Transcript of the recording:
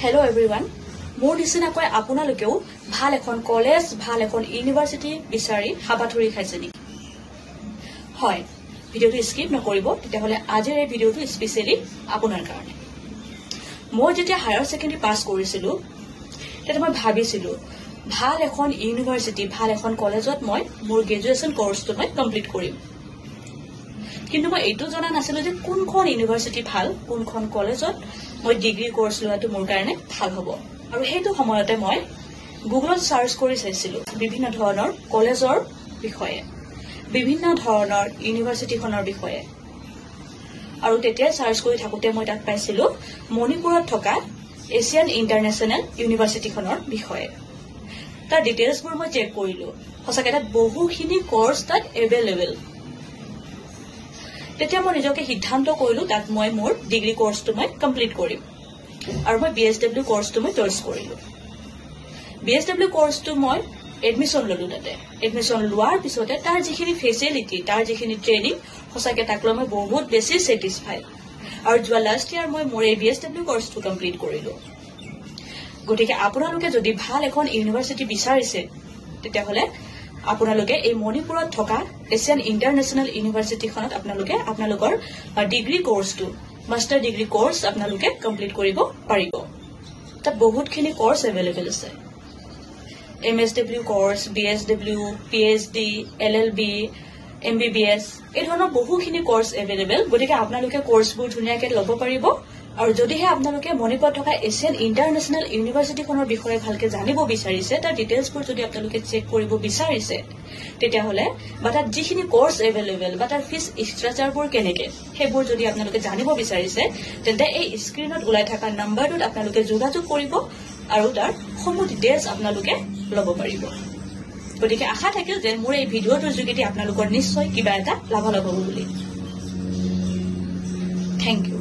Hello everyone. More নিচিনাকৈ আপোনালোকেও ভাল এখন কলেজ, ভাল এখন ইউনিভাৰ্সিটি বিচাৰি হাবাথুৰি খাইছে নেকি? হয়, ভিডিওটো স্কিপ নকৰিব, তেতিয়াহলে আজিৰ এই ভিডিওটো স্পেশালি আপোনাৰ কাৰণে। মই যেতিয়া হায়াৰ সেকেন্ডাৰী পাস কৰিছিলো, তেতিয়া মই ভাবিছিলো ভাল এখন ইউনিভাৰ্সিটি, ভাল এখন কলেজত মই মোৰ গ্ৰেজুৱেচন কোৰ্সটো মই কমপ্লিট কৰিম। কিন্তু মই এইটো জনা নাছিলো যে কোনখন ইউনিভাৰ্সিটি ভাল, কোনখন কলেজত মই ডিগ্ৰী কোৰ্স লোৱাটো মোৰ কাৰণে ভাল হ'ব। আৰু সেইটো সময়তে মই গুগলত সাৰ্চ কৰি চাইছিলো বিভিন্ন ধৰণৰ কলেজৰ বিষয়ে, বিভিন্ন ধৰণৰ ইউনিভাৰ্সিটিখনৰ বিষয়ে। আৰু তেতিয়া সাৰ্চ কৰি থাকোতে মই তাত পাইছিলো মণিপুৰত থকা এছিয়ান ইন্টাৰনেশ্যনেল ইউনিভাৰ্সিটিখনৰ বিষয়ে। তাৰ ডিটেইলছবোৰ মই চেক কৰিলো। সঁচাকৈ তাত বহুখিনি কোৰ্স তাত এভেইলেবল। তেতিয়া মই নিজকে সিদ্ধান্ত কৰিলো তাত মই মোৰ ডিগ্ৰী কোৰ্সটো মই কমপ্লিট কৰিম। আৰু মই BSW কোৰ্সটো মই চইচ কৰিলো। BSW কোৰ্সটো মই এডমিশন ললো। তাতে এডমিশন লোৱাৰ পিছতে তাৰ যিখিনি ফেচিলিটি, তাৰ যিখিনি ট্ৰেইনিং, সঁচাকৈ তাক লৈ মই বহুত বেছি ছেটিছফাইড। আৰু যোৱা লাষ্ট ইয়াৰ মই মোৰ এই BSW কোৰ্সটো কমপ্লিট কৰিলো। গতিকে আপোনালোকে যদি ভাল এখন ইউনিভাৰ্সিটি বিচাৰিছে, তেতিয়াহলে আপোনালোকে এই মণিপুৰত থকা এছিয়ান ইন্টাৰনেশ্যনেল ইউনিভাৰ্সিটিখনত আপোনালোকে আপোনালোকৰ ডিগ্ৰী কোৰ্সটো, মাষ্টাৰ ডিগ্ৰী কোৰ্স আপোনালোকে কমপ্লিট কৰিব পাৰিব। তাত বহুতখিনি কোৰ্স এভেইলেবল আছে। MSW course, BSW, PhD, LLB, MBBS, এই ধৰণৰ বহুখিনি কোৰ্স এভেইলেবল। গতিকে আপোনালোকে কোৰ্সবোৰ ধুনীয়াকৈ ল'ব পাৰিব। আৰু যদিহে আপোনালোকে মণিপুৰত থকা এছিয়ান ইন্টাৰনেশ্যনেল ইউনিভাৰ্সিটিখনৰ বিষয়ে ভালকে জানিব বিচাৰিছে, তাৰ ডিটেইলছবোৰ যদি আপোনালোকে চেক কৰিব বিচাৰিছে, তেতিয়াহলে বা তাত যিখিনি কোৰ্স এভেইলেবল বা তাৰ ফিজ ষ্ট্ৰাকচাৰবোৰ কেনেকে, সেইবোৰ যদি আপোনালোকে জানিব বিচাৰিছে, তেন্তে এই স্ক্ৰীনত ওলাই থকা নম্বৰটোত আপোনালোকে যোগাযোগ কৰিব আৰু তাৰ সমূহ ডিটেইলছ আপোনালোকে ল'ব পাৰিব। গতিকে আশা থাকিল যে মোৰ এই ভিডিঅ'টোৰ যোগেদি আপোনালোকৰ নিশ্চয় কিবা এটা লাভালাভ হ'ব বুলি। Thank U.